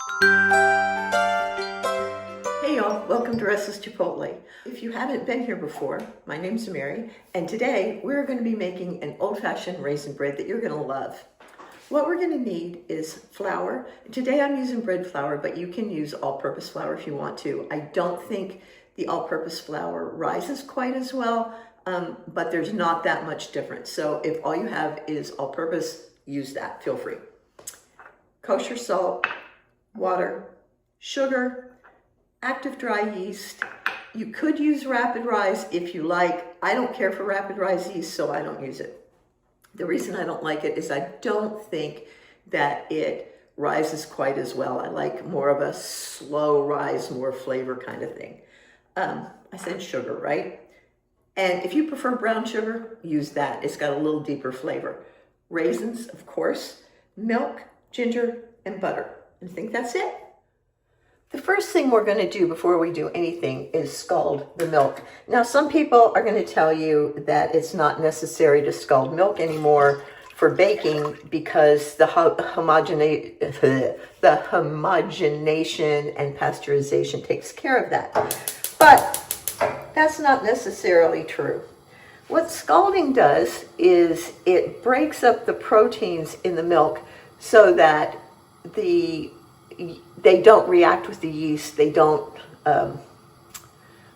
Hey y'all, welcome to Restless Chipotle. If you haven't been here before, my name's Mary, and today we're going to be making an old-fashioned raisin bread that you're going to love. What we're going to need is flour. Today I'm using bread flour, but you can use all-purpose flour if you want to. I don't think the all-purpose flour rises quite as well, but there's not that much difference. So if all you have is all-purpose, use that, feel free. Kosher salt, water, sugar, active dry yeast. You could use rapid rise if you like. I don't care for rapid rise yeast, so I don't use it. The reason I don't like it is I don't think that it rises quite as well. I like more of a slow rise, more flavor kind of thing. I said sugar, right? And if you prefer brown sugar, use that. It's got a little deeper flavor. Raisins, of course, milk, ginger, and butter. And I think that's it. The first thing we're going to do before we do anything is scald the milk. Now, some people are going to tell you that it's not necessary to scald milk anymore for baking because the homogenation and pasteurization takes care of that. But that's not necessarily true. What scalding does is it breaks up the proteins in the milk so that they don't react with the yeast. They don't,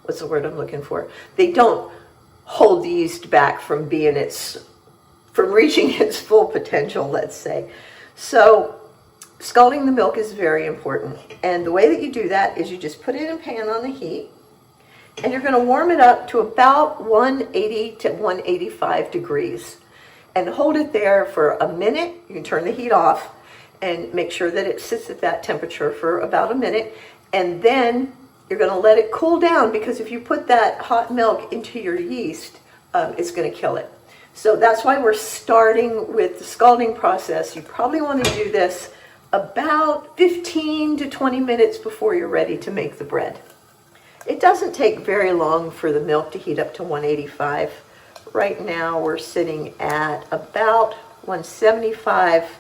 what's the word I'm looking for? They don't hold the yeast back from reaching its full potential, let's say. So scalding the milk is very important. And the way that you do that is you just put it in a pan on the heat, and you're gonna warm it up to about 180 to 185 degrees. And hold it there for a minute. You can turn the heat off and make sure that it sits at that temperature for about a minute. And then you're gonna let it cool down, because if you put that hot milk into your yeast, it's gonna kill it. So that's why we're starting with the scalding process. You probably wanna do this about 15 to 20 minutes before you're ready to make the bread. It doesn't take very long for the milk to heat up to 185. Right now we're sitting at about 175.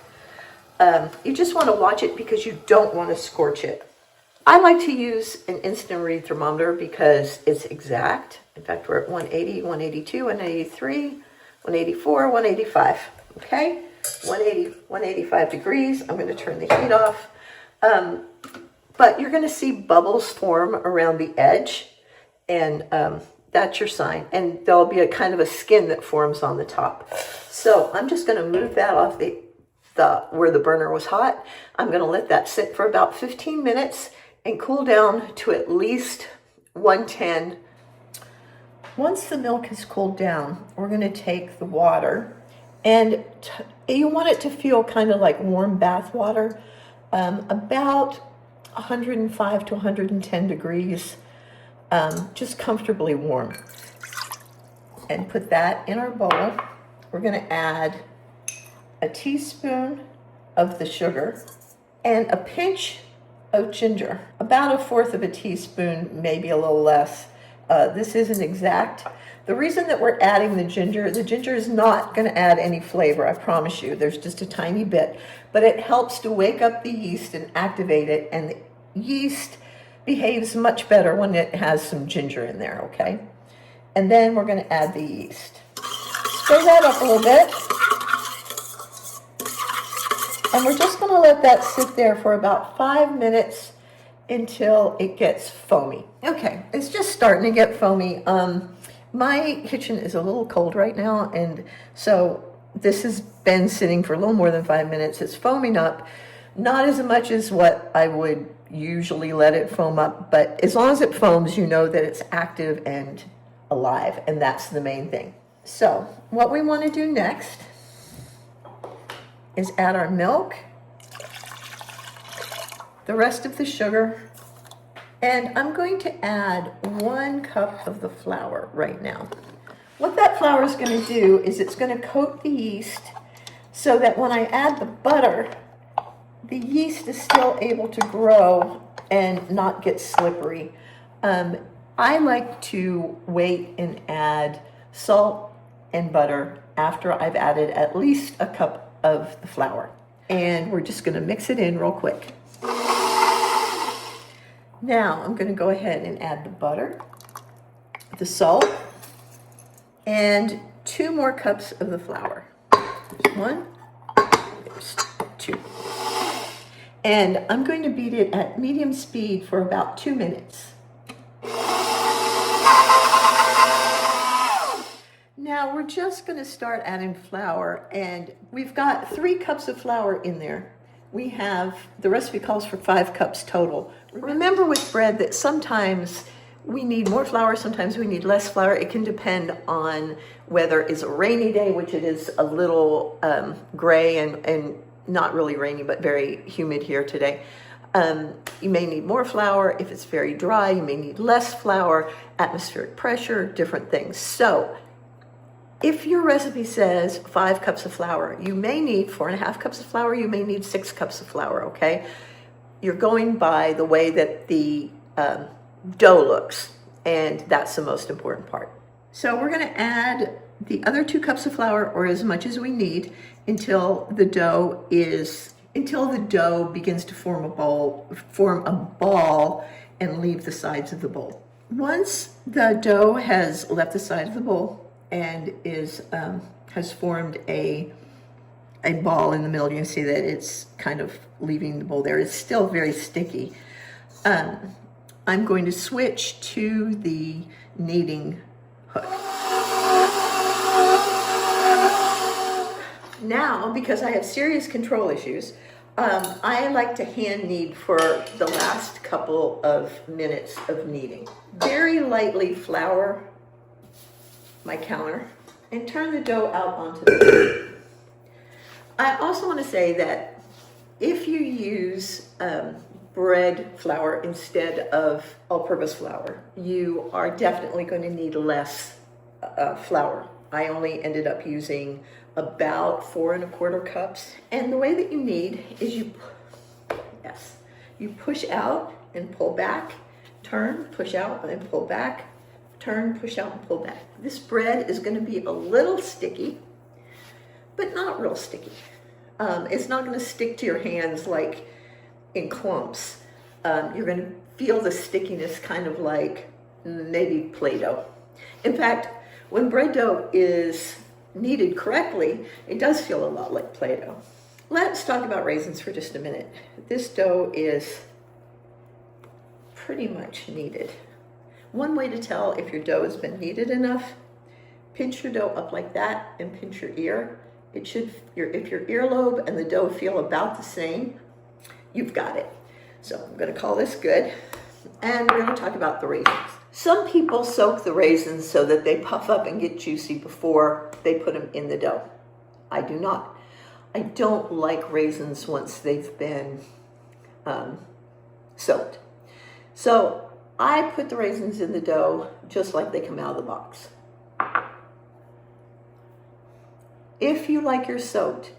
You just want to watch it because you don't want to scorch it. I like to use an instant read thermometer because it's exact. In fact, we're at 180, 182, 183, 184, 185. Okay, 180, 185 degrees. I'm going to turn the heat off. But you're going to see bubbles form around the edge, and that's your sign. And there'll be a kind of a skin that forms on the top. So I'm just going to move that off where the burner was hot. I'm going to let that sit for about 15 minutes and cool down to at least 110. Once the milk has cooled down, we're going to take the water, and you want it to feel kind of like warm bath water, about 105 to 110 degrees, just comfortably warm. And put that in our bowl. We're going to add a teaspoon of the sugar and a pinch of ginger, about 1/4 of a teaspoon, maybe a little less. This isn't exact. The reason that we're adding the ginger is not going to add any flavor, I promise you. There's just a tiny bit, but it helps to wake up the yeast and activate it, and the yeast behaves much better when it has some ginger in there, okay? And then we're going to add the yeast. Stir that up a little bit. And we're just going to let that sit there for about 5 minutes until it gets foamy. Okay, it's just starting to get foamy. My kitchen is a little cold right now, and so this has been sitting for a little more than 5 minutes. It's foaming up, not as much as what I would usually let it foam up, but as long as it foams, you know that it's active and alive, and that's the main thing. So what we want to do next is add our milk, the rest of the sugar, and I'm going to add 1 cup of the flour right now. What that flour is going to do is it's going to coat the yeast so that when I add the butter, the yeast is still able to grow and not get slippery. I like to wait and add salt and butter after I've added at least a cup of the flour. And we're just gonna mix it in real quick. Now I'm going to go ahead and add the butter, the salt, and 2 more cups of the flour. There's 1, there's 2. And I'm going to beat it at medium speed for about 2 minutes. Now we're just going to start adding flour, and we've got 3 cups of flour in there. We have, the recipe calls for 5 cups total. Remember with bread that sometimes we need more flour, sometimes we need less flour. It can depend on whether it's a rainy day, which it is a little gray and not really rainy, but very humid here today. You may need more flour. If it's very dry, you may need less flour, atmospheric pressure, different things. So if your recipe says 5 cups of flour, you may need 4.5 cups of flour, you may need 6 cups of flour, okay? You're going by the way that the dough looks, and that's the most important part. So we're gonna add the other 2 cups of flour, or as much as we need, until the dough begins to form a ball and leave the sides of the bowl. Once the dough has left the side of the bowl and has formed a ball in the middle, you can see that it's kind of leaving the bowl there. It's still very sticky. I'm going to switch to the kneading hook. Now, because I have serious control issues, I like to hand knead for the last couple of minutes of kneading. Very lightly flour my counter and turn the dough out onto the table. I also want to say that if you use bread flour instead of all-purpose flour, you are definitely going to need less flour. I only ended up using about 4.25 cups. And the way that you knead is you push out and pull back, turn, push out and pull back, turn, push out and pull back. This bread is going to be a little sticky, but not real sticky. It's not going to stick to your hands like in clumps. You're going to feel the stickiness kind of like maybe Play-Doh. In fact, when bread dough is kneaded correctly, it does feel a lot like Play-Doh. Let's talk about raisins for just a minute. This dough is pretty much kneaded. One way to tell if your dough has been kneaded enough, pinch your dough up like that and pinch your ear. If your earlobe and the dough feel about the same, you've got it. So I'm going to call this good, and we're going to talk about the raisins. Some people soak the raisins so that they puff up and get juicy before they put them in the dough. I do not. I don't like raisins once they've been soaked. So I put the raisins in the dough just like they come out of the box. If you like yours soaked,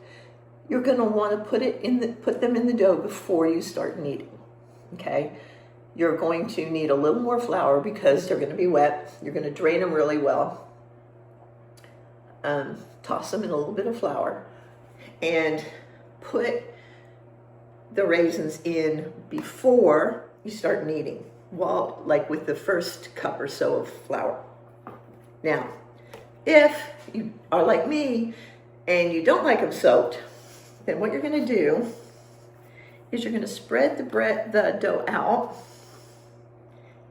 you're going to want to put them in the dough before you start kneading. Okay? You're going to need a little more flour because they're going to be wet. You're going to drain them really well. Toss them in a little bit of flour and put the raisins in before you start kneading, like with the first cup or so of flour. Now, if you are like me and you don't like them soaked, then what you're going to do is you're going to spread the dough out,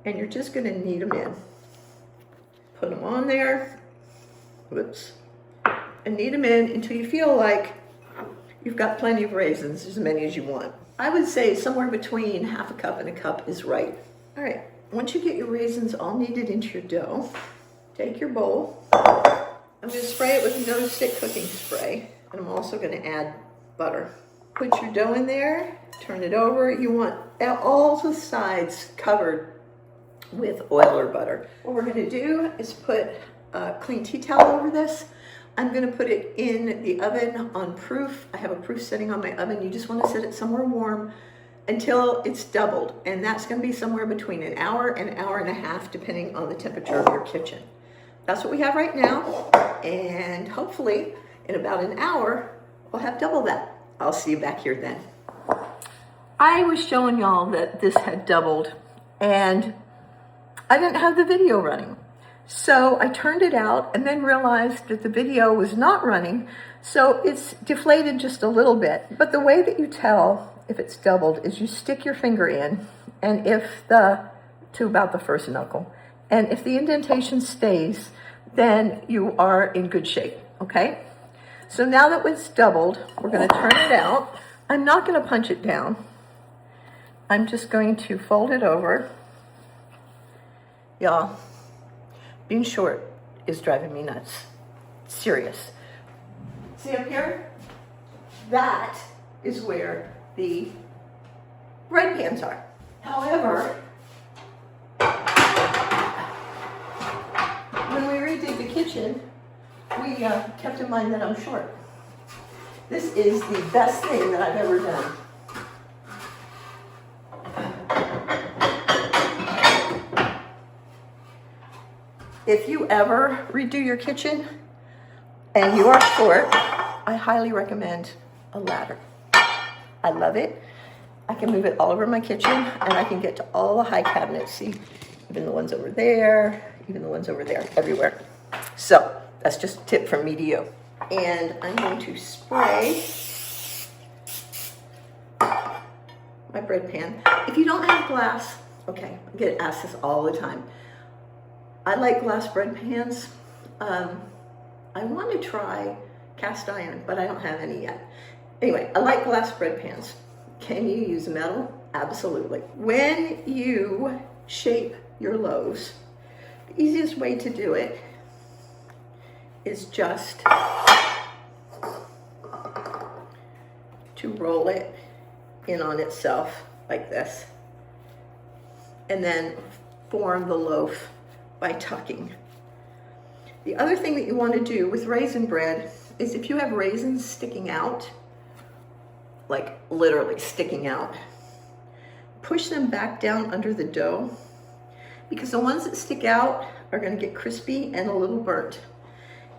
and you're just going to knead them in. Put them on there, and knead them in until you feel like you've got plenty of raisins, as many as you want. I would say somewhere between 1/2 cup and 1 cup is right. All right, once you get your raisins all kneaded into your dough, take your bowl. I'm going to spray it with no stick cooking spray, and I'm also going to add butter. Put your dough in there, turn it over. You want all the sides covered with oil or butter. What we're going to do is put a clean tea towel over this. I'm going to put it in the oven on proof. I have a proof setting on my oven. You just want to set it somewhere warm until it's doubled, and that's going to be somewhere between an hour and 1.5 hours, depending on the temperature of your kitchen. That's what we have right now, and hopefully in about an hour we'll have double that. I'll see you back here then. I was showing y'all that this had doubled and I didn't have the video running. So I turned it out and then realized that the video was not running, so it's deflated just a little bit. But the way that you tell if it's doubled is you stick your finger in, and to about the first knuckle, and if the indentation stays, then you are in good shape, okay? So now that it's doubled, we're gonna turn it out. I'm not gonna punch it down. I'm just going to fold it over. Y'all, being short is driving me nuts. Serious. See up here? That is where the bread pans are. However, when we redid the kitchen, we kept in mind that I'm short. This is the best thing that I've ever done. If you ever redo your kitchen and you are short, I highly recommend a ladder. I love it. I can move it all over my kitchen, and I can get to all the high cabinets. See, even the ones over there, even the ones over there, everywhere. So that's just a tip from me to you. And I'm going to spray my bread pan. If you don't have glass, okay, I get asked this all the time. I like glass bread pans. I want to try cast iron, but I don't have any yet. Anyway, I like glass bread pans. Can you use metal? Absolutely. When you shape your loaves, the easiest way to do it is just to roll it in on itself like this, and then form the loaf by tucking. The other thing that you want to do with raisin bread is if you have raisins sticking out, like literally sticking out, push them back down under the dough, because the ones that stick out are going to get crispy and a little burnt,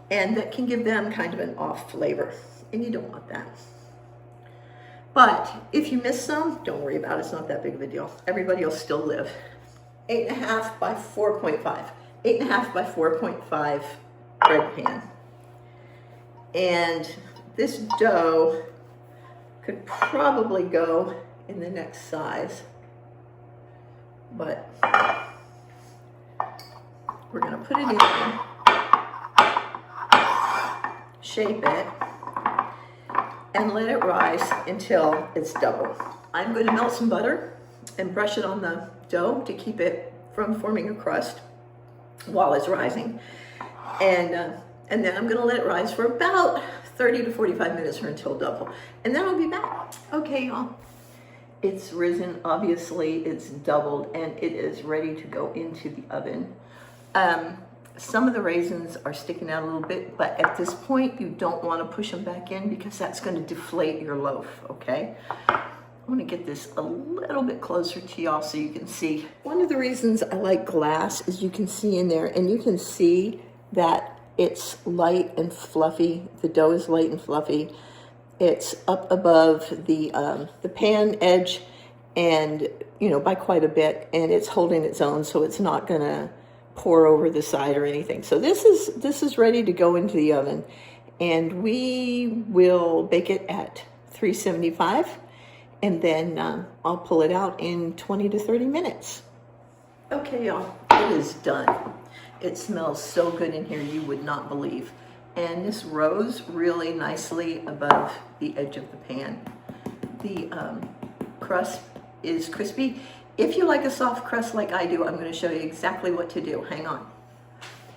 and that can give them kind of an off flavor, and you don't want that. But if you miss some, don't worry about it. It's not that big of a deal. Everybody will still live. 8.5 by 4.5. 8.5 by 4.5 bread pan. And this dough could probably go in the next size, but we're gonna put it in, shape it, and let it rise until it's double. I'm going to melt some butter and brush it on the dough to keep it from forming a crust while it's rising. And then I'm going to let it rise for about 30 to 45 minutes or until double. And then I'll be back. Okay, y'all. It's risen, obviously, it's doubled, and it is ready to go into the oven. Some of the raisins are sticking out a little bit, but at this point, you don't want to push them back in because that's going to deflate your loaf, okay? I want to get this a little bit closer to y'all so you can see. One of the reasons I like glass is you can see in there, and you can see that it's light and fluffy. The dough is light and fluffy. It's up above the pan edge, and by quite a bit, and it's holding its own, so it's not gonna pour over the side or anything. So this is ready to go into the oven, and we will bake it at 375, and then I'll pull it out in 20 to 30 minutes. Okay, y'all, it is done. It smells so good in here you would not believe. And this rose really nicely above the edge of the pan. The crust is crispy. If you like a soft crust like I do, I'm going to show you exactly what to do. Hang on.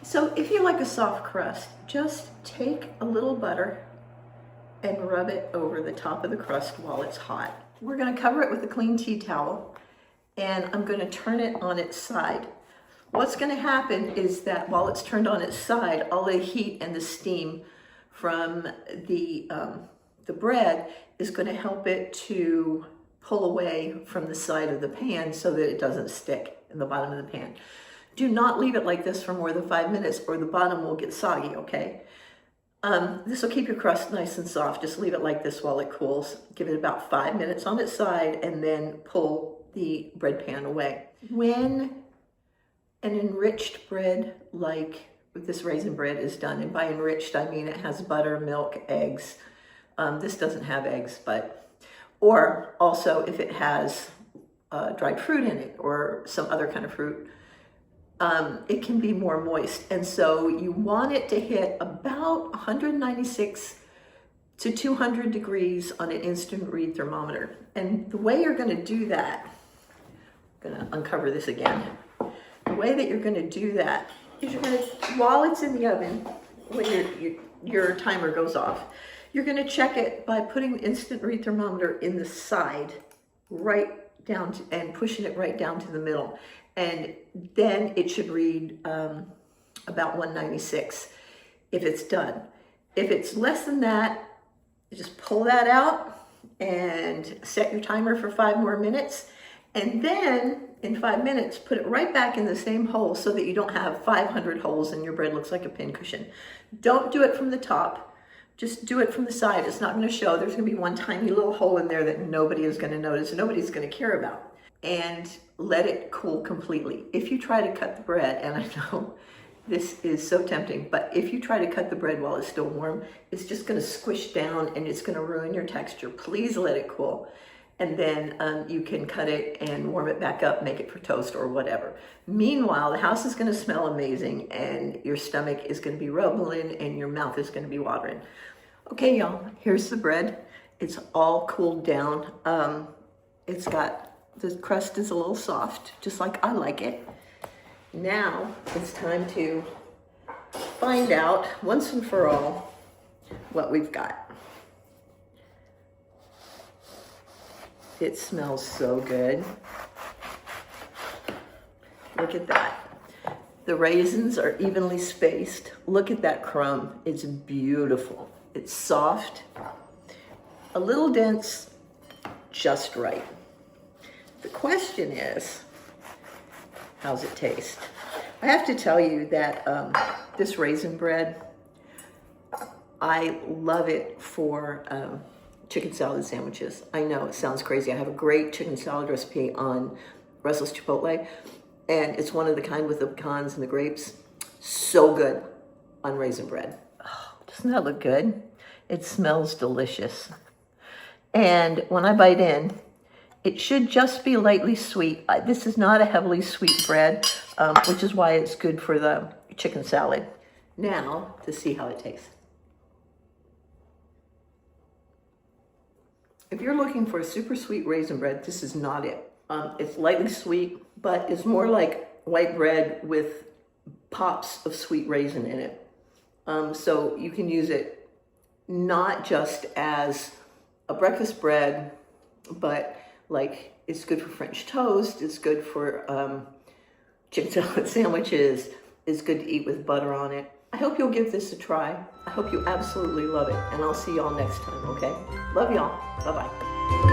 So if you like a soft crust, just take a little butter and rub it over the top of the crust while it's hot. We're going to cover it with a clean tea towel, and I'm going to turn it on its side. What's going to happen is that while it's turned on its side, all the heat and the steam from the bread is going to help it to pull away from the side of the pan so that it doesn't stick in the bottom of the pan. Do not leave it like this for more than 5 minutes or the bottom will get soggy, okay? This will keep your crust nice and soft. Just leave it like this while it cools. Give it about 5 minutes on its side and then pull the bread pan away. When an enriched bread like this raisin bread is done, and by enriched I mean it has butter, milk, eggs. This doesn't have eggs, or also if it has dried fruit in it or some other kind of fruit, it can be more moist. And so you want it to hit about 196 to 200 degrees on an instant read thermometer. And the way you're going to do that, I'm going to uncover this again. The way that you're going to do that is you're going to, while it's in the oven, when your timer goes off, you're going to check it by putting the instant read thermometer in the side, right down to, and pushing it right down to the middle. And then it should read about 196 if it's done. If it's less than that, you just pull that out and set your timer for 5 more minutes. And then in 5 minutes, put it right back in the same hole so that you don't have 500 holes and your bread looks like a pincushion. Don't do it from the top. Just do it from the side. It's not going to show. There's going to be one tiny little hole in there that nobody is going to notice, nobody's going to care about. And let it cool completely. If you try to cut the bread, and I know this is so tempting, but if you try to cut the bread while it's still warm, it's just going to squish down and it's going to ruin your texture. Please let it cool. And then you can cut it and warm it back up, make it for toast or whatever. Meanwhile, the house is going to smell amazing and your stomach is going to be rumbling and your mouth is going to be watering. Okay, y'all, here's the bread. It's all cooled down. It's got, the crust is a little soft, just like I like it. Now it's time to find out once and for all what we've got. It smells so good. Look at that. The raisins are evenly spaced. Look at that crumb. It's beautiful. It's soft, a little dense, just right. The question is, how's it taste? I have to tell you that this raisin bread, I love it for chicken salad sandwiches. I know it sounds crazy. I have a great chicken salad recipe on Restless Chipotle, and it's one of the kind with the pecans and the grapes. So good on raisin bread. Oh, doesn't that look good? It smells delicious. And when I bite in, it should just be lightly sweet. This is not a heavily sweet bread, which is why it's good for the chicken salad. Now, to see how it tastes. If you're looking for a super sweet raisin bread, this is not it. It's lightly sweet, but it's more like white bread with pops of sweet raisin in it. So you can use it not just as a breakfast bread, but like it's good for French toast, it's good for chicken salad sandwiches, it's good to eat with butter on it. I hope you'll give this a try. I hope you absolutely love it, and I'll see y'all next time, okay? Love y'all. Bye-bye.